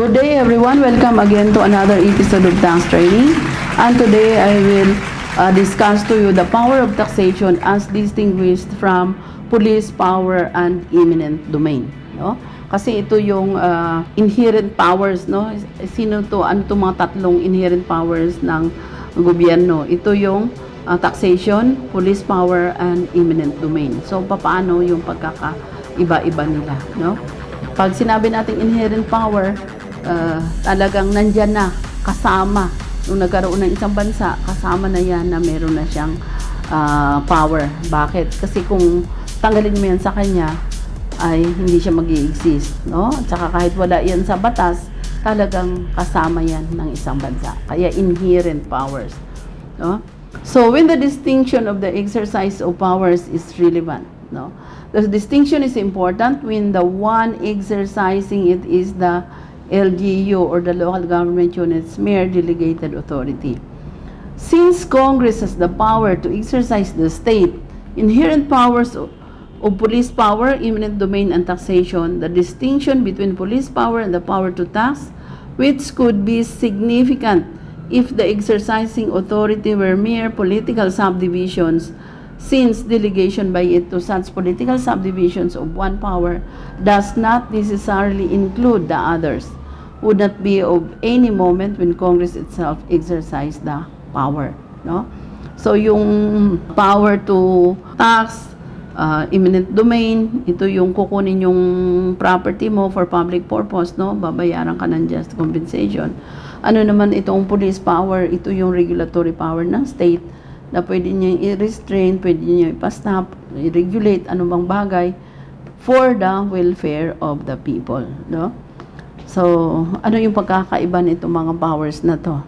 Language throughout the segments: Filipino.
Good day everyone, welcome again to another episode of Tax Training, and today I will discuss to you the power of taxation as distinguished from police power and eminent domain, no? Kasi ito yung inherent powers, no? Sino to? Ano to mga tatlong inherent powers ng gobyerno? Ito yung taxation, police power, and eminent domain. So paano yung pagkakaiba-iba nila, no? Pag sinabi natin inherent power, talagang nandyan na, kasama. Nung nagkaroon ng isang bansa, kasama na yan na meron na siyang power. Bakit? Kasi kung tanggalin mo yan sa kanya, ay hindi siya mag-i-exist, no? At saka kahit wala yan sa batas, talagang kasama yan ng isang bansa. Kaya inherent powers, no? So when the distinction of the exercise of powers is relevant, no? The distinction is important when the one exercising it is the LGU or the local government unit's mere delegated authority. Since Congress has the power to exercise the state inherent powers of police power, eminent domain, and taxation, the distinction between police power and the power to tax, which could be significant if the exercising authority were mere political subdivisions, since delegation by it to such political subdivisions of one power does not necessarily include the others, would not be of any moment when Congress itself exercised the power, no? So yung power to tax, eminent domain, ito yung kukunin yung property mo for public purpose, no? Babayaran ka ng just compensation. Ano naman itong police power, ito yung regulatory power ng state na pwede niyang i-restrain, pwede niyang ipastop, i-regulate anumang bagay for the welfare of the people, no? So, ano yung pagkakaiba nitong mga powers na to?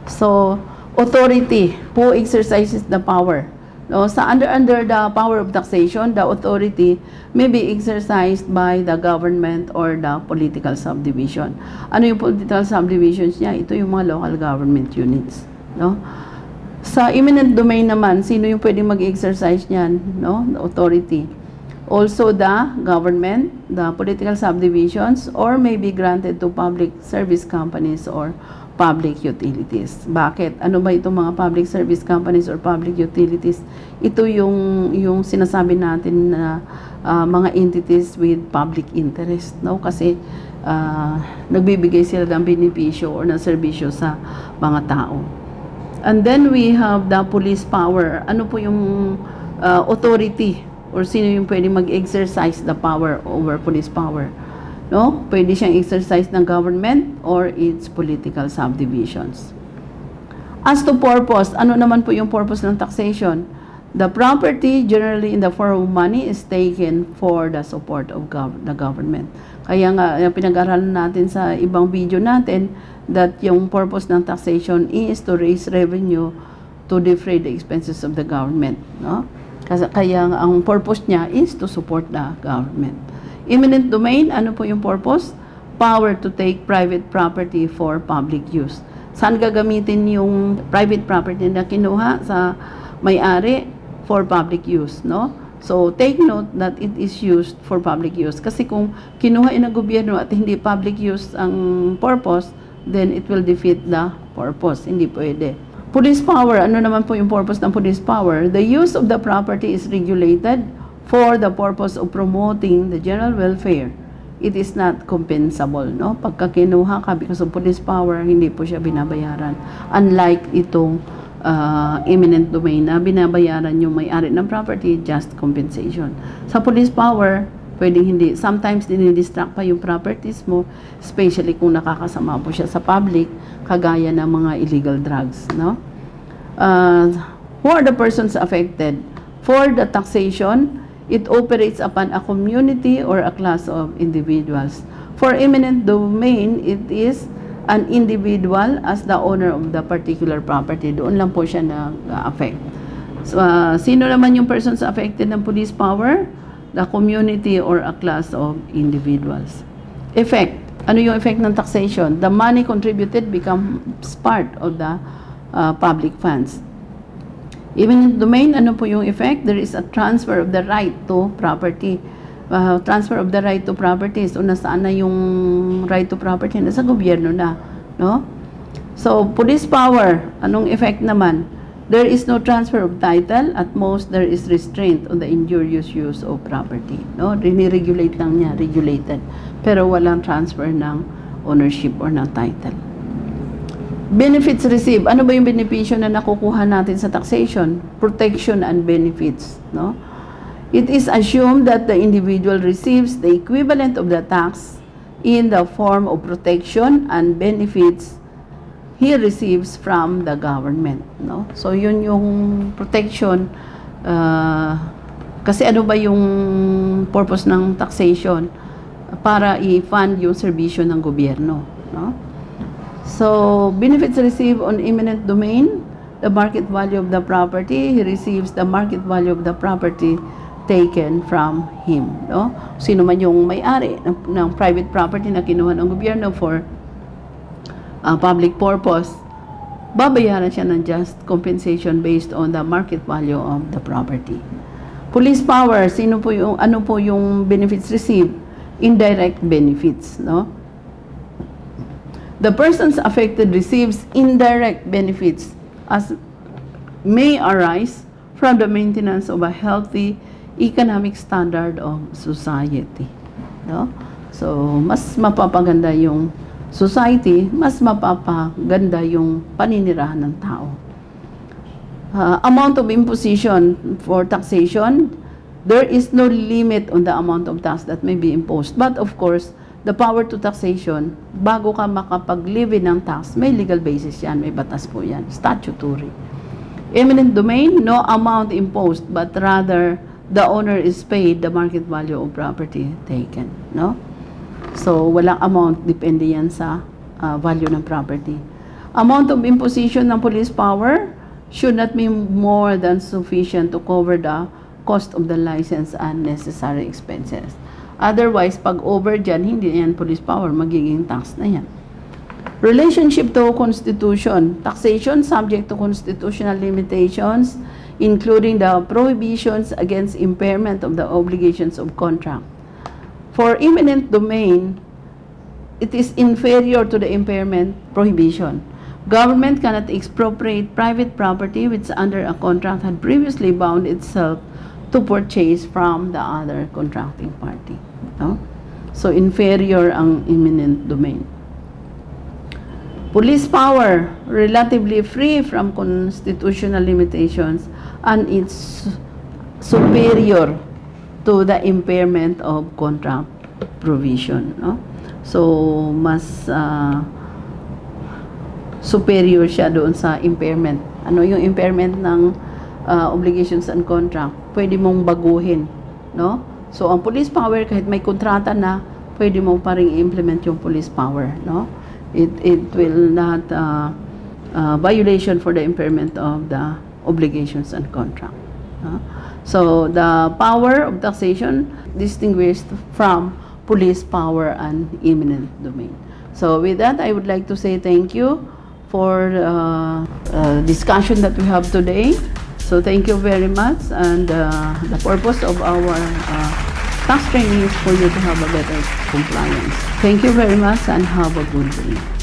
So, authority, who exercises the power? No, sa under the power of taxation, the authority may be exercised by the government or the political subdivision. Ano yung political subdivisions niya? Ito yung mga local government units, no? Sa eminent domain naman, sino yung pwedeng mag-exercise niyan, no? The authority. Also the government, the political subdivisions, or may be granted to public service companies or public utilities. Bakit? Ano ba itong mga public service companies or public utilities? Ito yung sinasabi natin na mga entities with public interest, no? Kasi nagbibigay sila ng benepisyo or ng serbisyo sa mga tao. And then we have the police power. Ano po yung authority or sino yung pwede mag-exercise the power over police power? No? Pwede siyang exercise ng government or its political subdivisions. As to purpose, ano naman po yung purpose ng taxation? The property, generally in the form of money, is taken for the support of the government. Kaya nga, pinag-aralan natin sa ibang video natin that yung purpose ng taxation is to raise revenue to defray the expenses of the government, no? Kaya ang purpose niya is to support the government. Eminent domain, ano po yung purpose? Power to take private property for public use. Saan gagamitin yung private property na kinuha sa may-ari? For public use, no? So, take note that it is used for public use. Kasi kung kinuha ng gobyerno at hindi public use ang purpose, then it will defeat the purpose. Hindi pwede. Police power, ano naman po yung purpose ng police power? The use of the property is regulated for the purpose of promoting the general welfare. It is not compensable, no? Pagka kinuha ka because of police power, hindi po siya binabayaran. Unlike itong eminent domain na binabayaran yung may-ari ng property, just compensation. Sa police power, pwedeng hindi. Sometimes dinidistract pa yung properties mo, especially kung nakakasama po siya sa public, kagaya ng mga illegal drugs, no? Who are the persons affected? For the taxation, it operates upon a community or a class of individuals. For eminent domain, it is an individual as the owner of the particular property. Doon lang po siya na-affect. So, sino naman yung persons affected ng police power? The community or a class of individuals. Effect. Ano yung effect ng taxation? The money contributed becomes part of the public funds. Eminent domain, ano po yung effect? There is a transfer of the right to property transfer of the right to properties, o nasaan na yung right to property, nasa gobyerno na, no? So, police power, anong effect naman? There is no transfer of title. At most, there is restraint on the injurious use of property, no? Riniregulate lang niya, regulated. Pero walang transfer ng ownership or ng title. Benefits received. Ano ba yung benepisyo na nakukuha natin sa taxation? Protection and benefits, no? It is assumed that the individual receives the equivalent of the tax in the form of protection and benefits he receives from the government, no? So yun yung protection. Kasi ano ba yung purpose ng taxation? Para i-fund yung serbisyo ng gobyerno, no? So benefits received on eminent domain, the market value of the property, he receives the market value of the property taken from him, no? Sino man yung may-ari ng private property na kinuha ng gobyerno for public purpose, babayaran siya ng just compensation based on the market value of the property. Police power, ano po yung benefits received? Indirect benefits, no? The persons affected receives indirect benefits as may arise from the maintenance of a healthy economic standard of society, no? So, mas mapapaganda yung society, mas mapapaganda yung paninirahan ng tao. Amount of imposition for taxation, there is no limit on the amount of tax that may be imposed. But of course, the power to taxation, bago ka makapag-levy ng tax, may legal basis yan, may batas po yan, statutory. Eminent domain, no amount imposed, but rather the owner is paid the market value of property taken, no? So, walang amount, depende yan sa value ng property. Amount of imposition ng police power should not be more than sufficient to cover the cost of the license and necessary expenses. Otherwise, pag over dyan, hindi yan police power, magiging tax na yan. Relationship to Constitution. Taxation subject to constitutional limitations, including the prohibitions against impairment of the obligations of contract. For eminent domain, it is inferior to the impairment prohibition. Government cannot expropriate private property which under a contract had previously bound itself to purchase from the other contracting party, no? So, inferior ang eminent domain. Police power, relatively free from constitutional limitations, and it's superior to the impairment of contract provision, no? So, mas superior siya doon sa impairment. Ano yung impairment ng obligations and contract? Pwede mong baguhin, no? So, ang police power, kahit may kontrata na, pwede mong pa rin i-implement yung police power, no? It will not violation for the impairment of the obligations and contract. So the power of taxation distinguished from police power and eminent domain. So with that, I would like to say thank you for discussion that we have today. So thank you very much, and the purpose of our tax training is for you to have a better compliance. Thank you very much and have a good day.